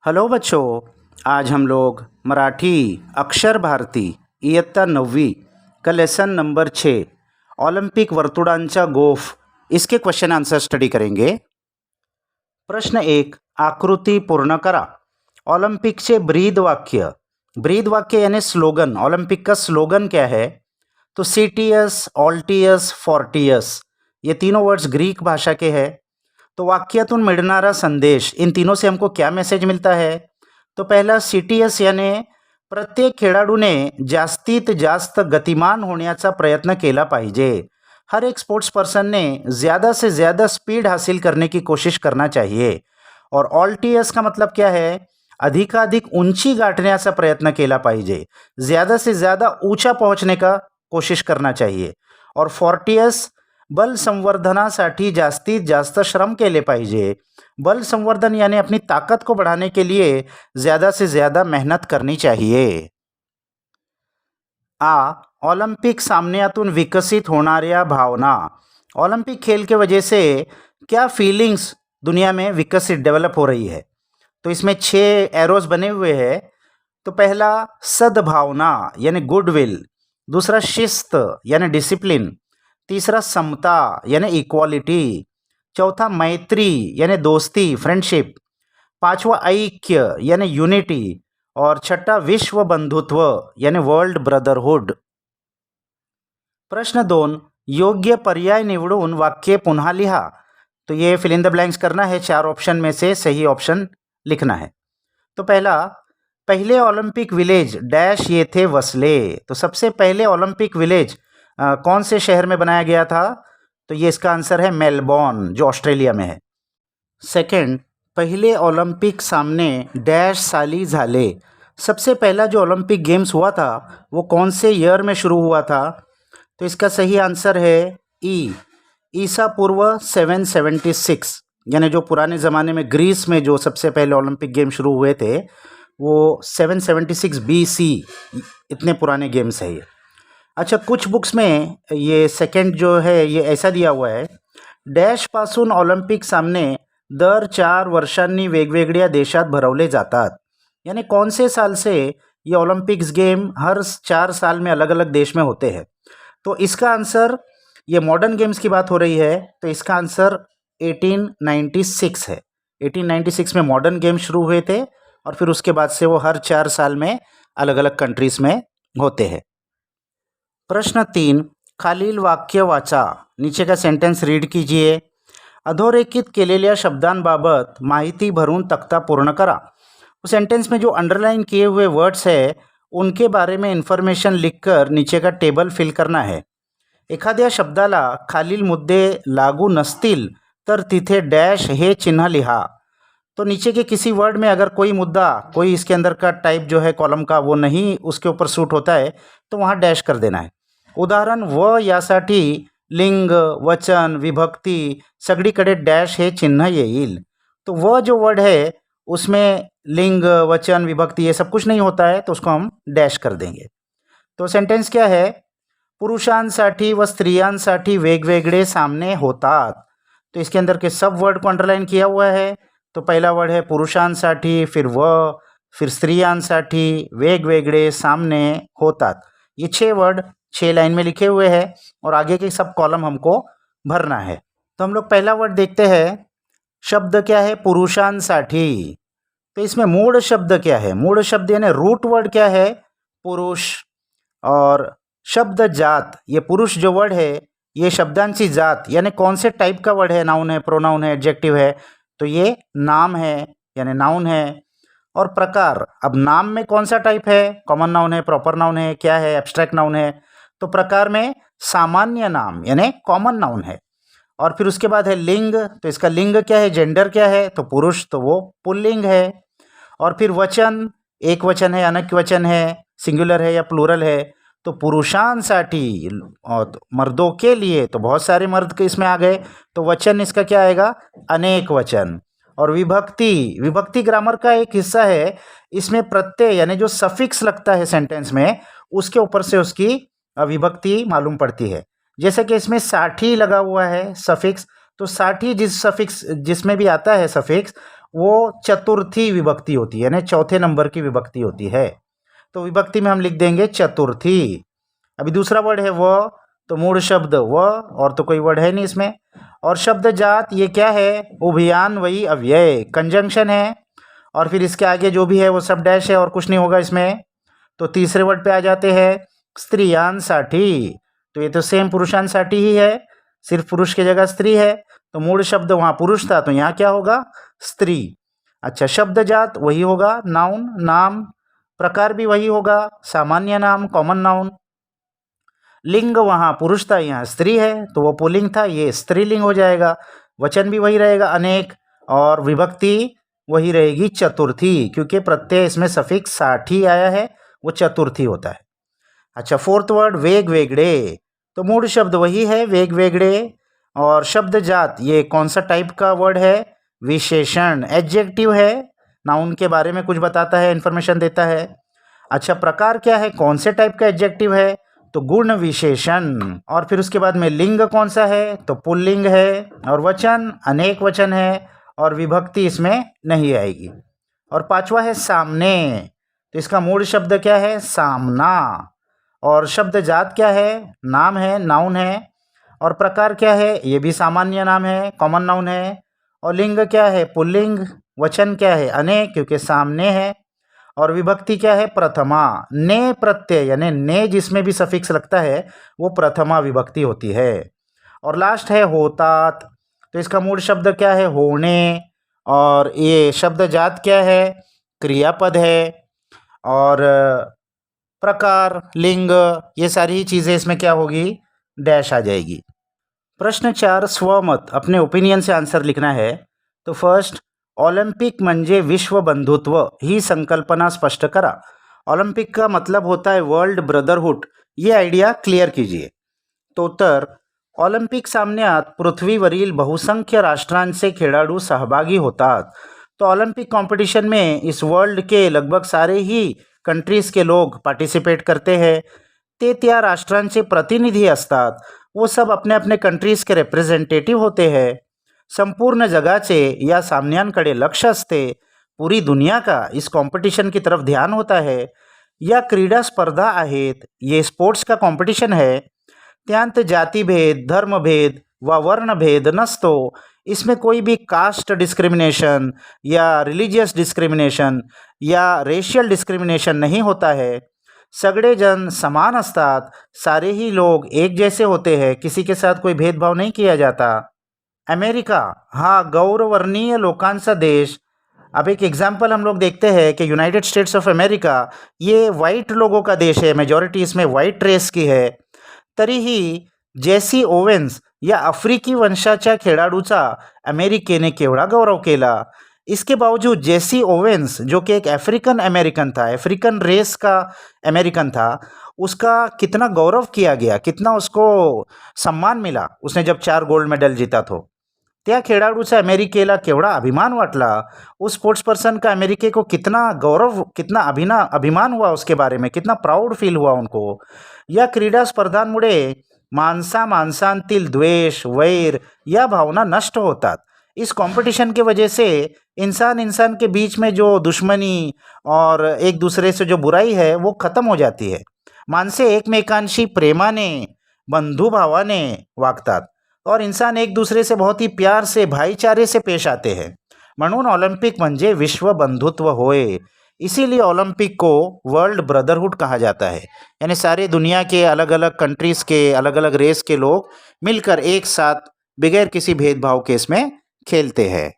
Hello बच्चों, आज हम लोग मराठी अक्षर भारती इयत्ता 9वी का लेसन नंबर 6 ऑलिम्पिक वर्तुळांचा गोफ इसके क्वेश्चन आंसर स्टडी करेंगे। प्रश्न 1, आकृती पूर्ण करा। ऑलिम्पिकचे ब्रीद वाक्य यानी स्लोगन, ऑलिम्पिक का स्लोगन क्या है? तो सीटीएस, ऑल्टियस, फोर्टियस ये तीनों वर्ड्स ग्रीक भाषा के हैं। तो वाक्यातून मिळणारा संदेश, इन तीनों से हमको क्या मैसेज मिलता है? तो पहला सीटीएस यानी प्रत्येक खेळाडूने जास्तीत जास्त गतिमान होण्याचा प्रयत्न केला पाहिजे। हर एक स्पोर्ट्स पर्सन ने ज़्यादा से ज़्यादा स्पीड हासिल करने की कोशिश करना चाहिए। और ऑल्टियस का मतलब क्या है? अधिकाधिक उंची गाठण्याचा प्रयत्न केला पाहिजे, ज़्यादा से ज़्यादा ऊंचा पहुंचने का कोशिश करना चाहिए। और फोर्टियस बल संवर्धनासाठी जास्तीत जास्त श्रम केले पाहिजे। बल संवर्धन यानी अपनी ताकत को बढ़ाने के लिए ज़्यादा से ज़्यादा मेहनत करनी चाहिए। ऑलिम्पिक सामन्यातून विकसित होणाऱ्या भावना। ऑलिम्पिक खेल के वजह से क्या फीलिंग्स दुनिया में विकसित डेवलप हो रही है? तो इसमें 6 एरोज बने हुए हैं। तो पहला सद्भावना यानी गुडविल, दूसरा शिस्त यानी डिसिप्लिन, तीसरा समता यानी इक्वालिटी, चौथा मैत्री यानी दोस्ती फ्रेंडशिप, पांचवा ऐक्य यानी यूनिटी और छठा विश्व बंधुत्व यानी वर्ल्ड ब्रदरहुड। प्रश्न 2, योग्य पर्याय निवडून वाक्य पुन्हा लिहा। तो ये फिल इन द ब्लैंक्स करना है, 4 ऑप्शन में से सही ऑप्शन लिखना है। तो पहला, पहले ओलंपिक विलेज डैश ये थे वसले। तो सबसे पहले ओलंपिक विलेज कौन से शहर में बनाया गया था? तो ये इसका आंसर है मेलबॉर्न, जो ऑस्ट्रेलिया में है। सेकंड, पहले ओलंपिक सामने डैश साली झाले। सबसे पहला जो ओलंपिक गेम्स हुआ था वो कौन से ईयर में शुरू हुआ था? तो इसका सही आंसर है ईसा पूर्व 776, यानी जो पुराने ज़माने में ग्रीस में जो सबसे पहले ओलंपिक गेम शुरू हुए थे वो 776 BC, इतने पुराने गेम्स है ये। अच्छा, कुछ बुक्स में ये सेकंड जो है ये ऐसा दिया हुआ है, डैश पासून ऑलिम्पिक सामने दर 4 वर्षांनी वेगवेगळ्या देशात भरवले जातात। यानी कौन से साल से ये ओलंपिक्स गेम हर 4 साल में अलग अलग देश में होते हैं? तो इसका आंसर, ये मॉडर्न गेम्स की बात हो रही है, तो इसका आंसर 1896 है। 1896 में मॉडर्न गेम्स शुरू हुए थे और फिर उसके बाद से वो हर 4 साल में अलग अलग कंट्रीज़ में होते हैं। प्रश्न 3, खालील वाक्य वाचा, नीचे का सेंटेंस रीड कीजिए। अधोरेखित केलेल्या शब्दांबाबत माहिती भरून तख्ता पूर्ण करा। उस सेंटेंस में जो अंडरलाइन किए हुए वर्ड्स है उनके बारे में इन्फॉर्मेशन लिखकर नीचे का टेबल फिल करना है। एखाद्या शब्दाला खालील मुद्दे लागू नसतील तर तिथे डैश हे चिन्ह लिहा। तो नीचे के किसी वर्ड में अगर कोई मुद्दा, कोई इसके अंदर का टाइप जो है कॉलम का वो नहीं उसके ऊपर सूट होता है तो वहाँ डैश कर देना है। उदाहरण, व यासाठी लिंग, वचन, विभक्ती सगळीकडे डैश हे चिन्ह येईल। तो व जो वर्ड है उसमें लिंग, वचन, विभक्ति ये सब कुछ नहीं होता है तो उसको हम डैश कर देंगे। तो सेंटेंस क्या है? पुरुषांसाठी व स्त्रियांसाठी वेगवेगळे सामने होतात। तो इसके अंदर के सब वर्ड को अंडरलाइन किया हुआ है। तो पहला वर्ड है पुरुषांसाठी, फिर स्त्रियांसाठी वेगवेगळे सामने होतात। ये 6 वर्ड 6 लाइन में लिखे हुए हैं और आगे के सब कॉलम हमको भरना है। तो हम लोग पहला वर्ड देखते हैं। शब्द क्या है? पुरुषांसाठी। तो इसमें मूल शब्द क्या है? मूल शब्द यानी रूट वर्ड क्या है? पुरुष। और शब्द जात, ये पुरुष जो वर्ड है ये शब्दांची जात यानी कौन से टाइप का वर्ड है? नाउन है, प्रोनाउन है, एडजेक्टिव है? तो ये नाम है यानी नाउन है। और प्रकार, अब नाम में कौन सा टाइप है? कॉमन नाउन है, प्रॉपर नाउन है, क्या है? एब्स्ट्रैक्ट नाउन है। तो प्रकार में सामान्य नाम यानी कॉमन नाउन है। और फिर उसके बाद है लिंग, तो इसका लिंग क्या है? जेंडर क्या है? तो पुरुष, तो वो पुल्लिंग है। और फिर वचन, एक वचन है, अनेक वचन है, सिंगुलर है या प्लूरल है? तो पुरुषांसाठी और मर्दों के लिए, तो बहुत सारे मर्द के इसमें आ गए, तो वचन इसका क्या आएगा? अनेक वचन। और विभक्ति ग्रामर का एक हिस्सा है। इसमें प्रत्यय यानी जो सफिक्स लगता है सेंटेंस में उसके ऊपर से उसकी विभक्ति मालूम पड़ती है। जैसे कि इसमें साठी लगा हुआ है सफिक्स, तो साठी जिस सफिक्स जिसमें भी आता है सफिक्स वो चतुर्थी विभक्ति होती है, यानी चौथे नंबर की विभक्ति होती है। तो विभक्ति में हम लिख देंगे चतुर्थी। अभी दूसरा वर्ड है व, तो मूल शब्द व, और तो कोई वर्ड है नहीं इसमें। और शब्द जात ये क्या है, उभयान वही अव्यय, कंजंक्शन है, और फिर इसके आगे जो भी है वो सब डैश है और कुछ नहीं होगा इसमें। तो तीसरे वर्ड पे आ जाते हैं स्त्रियांसाठी। तो ये तो सेम पुरुषांसाठी ही है, सिर्फ पुरुष की जगह स्त्री है। तो मूल शब्द वहाँ पुरुष था, तो यहाँ क्या होगा, स्त्री। अच्छा, शब्द जात वही होगा, नाउन, नाम। प्रकार भी वही होगा, सामान्य नाम, कॉमन नाउन। लिंग वहाँ पुरुष था, यहाँ स्त्री है, तो वो पुल्लिंग था, ये स्त्रीलिंग हो जाएगा। वचन भी वही रहेगा, अनेक, और विभक्ति वही रहेगी चतुर्थी, क्योंकि प्रत्यय इसमें सफिक्स साठी आया है, वो चतुर्थी होता है। अच्छा, फोर्थ वर्ड वेग वेगड़े, तो मूल शब्द वही है वेग वेगड़े। और शब्द जात ये कौन सा टाइप का वर्ड है, विशेषण, एडजेक्टिव है, नाउन के बारे में कुछ बताता है, इन्फॉर्मेशन देता है। अच्छा, प्रकार क्या है, कौन से टाइप का एडजेक्टिव है, तो गुण विशेषण। और फिर उसके बाद में लिंग कौन सा है, तो पुल्लिंग है, और वचन अनेक वचन है, और विभक्ति इसमें नहीं आएगी। और पांचवा है सामने, तो इसका मूल शब्द क्या है, सामना। और शब्द जात क्या है, नाम है, नाउन है। और प्रकार क्या है, ये भी सामान्य नाम है, कॉमन नाउन है। और लिंग क्या है, पुल्लिंग। वचन क्या है, अनेक, क्योंकि सामने है। और विभक्ति क्या है, प्रथमा। ने प्रत्यय, यानी ने जिसमें भी सफिक्स लगता है वो प्रथमा विभक्ति होती है। और लास्ट है होतात, तो इसका मूल शब्द क्या है, होने। और ये शब्द जात क्या है, क्रियापद है। और प्रकार, लिंग, ये सारी चीज़ें इसमें क्या होगी, डैश आ जाएगी। प्रश्न 4, स्वमत, अपने ओपिनियन से आंसर लिखना है। तो फर्स्ट, ऑलिम्पिक म्हणजे विश्व बंधुत्व ही संकल्पना स्पष्ट करा। ऑलिम्पिक का मतलब होता है वर्ल्ड ब्रदरहुड, ये आयडिया क्लिअर कीजिए। तो उत्तर, ऑलिम्पिक सामन्यात पृथ्वीवरील बहुसंख्य राष्ट्रांचे खेळाडू सहभागी होतात। तो ऑलिम्पिक कंपटीशन में इस वर्ल्ड के लगभग सारे ही कंट्रीज के लोग पार्टिसिपेट करते हैं। ते त्या राष्ट्रांचे प्रतिनिधी असतात, वो सब अपने अपने कंट्रीज के रिप्रेझेंटेटिव्ह होते हैं। संपूर्ण जगाचे या सामन्यांकडे लक्ष असते, पूरी दुनिया का इस कंपटीशन की तरफ ध्यान होता है। या क्रीडा स्पर्धा आहेत, ये स्पोर्ट्स का कंपटीशन है। त्यांत जातिभेद, धर्मभेद व वर्णभेद नसतो, इसमें कोई भी कास्ट डिस्क्रिमिनेशन या रिलीजियस डिस्क्रिमिनेशन या रेशियल डिस्क्रिमिनेशन नहीं होता है। सगळे जन समान असतात, सारे ही लोग एक जैसे होते हैं, किसी के साथ कोई भेदभाव नहीं किया जाता। अमेरिका हा गौरवर्णीय लोकांचा देश। अब एक एग्जाम्पल हम लोग देखते हैं कि यूनाइटेड स्टेट्स ऑफ अमेरिका ये वाइट लोगों का देश है, मेजॉरिटी इसमें वाइट रेस की है। तरीही जेसी ओवेन्स या आफ्रिकी वंशाच्या खेळाडूचा अमेरिकेने केवढा गौरव केला। इसके बावजूद जेसी ओवेन्स, जो कि एक अफ्रीकन अमेरिकन था, अफ्रीकन रेस का अमेरिकन था, उसका कितना गौरव किया गया, कितना उसको सम्मान मिला उसने जब 4 गोल्ड मेडल जीता। तो त्या खेळाडूचा अमेरिकेला केवढा अभिमान वाटला, उस स्पोर्ट्स पर्सन का अमेरिके को कितना गौरव, कितना अभिमान हुआ उसके बारे में, कितना प्राउड फील हुआ उनको। या क्रीडा स्पर्धांमुळे माणसांतील द्वेष, वैर या भावना नष्ट होतात। इस कंपटीशन के वजह से इंसान के बीच में जो दुश्मनी और एक दूसरे से जो बुराई है वो खत्म हो जाती है। माणसे एकमेकांशी प्रेमाने, बंधुभावाने वागतात और इंसान एक दूसरे से बहुत ही प्यार से, भाईचारे से पेश आते हैं। म्हणून ऑलिम्पिक म्हणजे विश्व बंधुत्व होय, इसीलिए ओलंपिक को वर्ल्ड ब्रदरहुड कहा जाता है। यानी सारे दुनिया के अलग अलग कंट्रीज़ के, अलग अलग रेस के लोग मिलकर एक साथ बगैर किसी भेदभाव के इसमें खेलते हैं।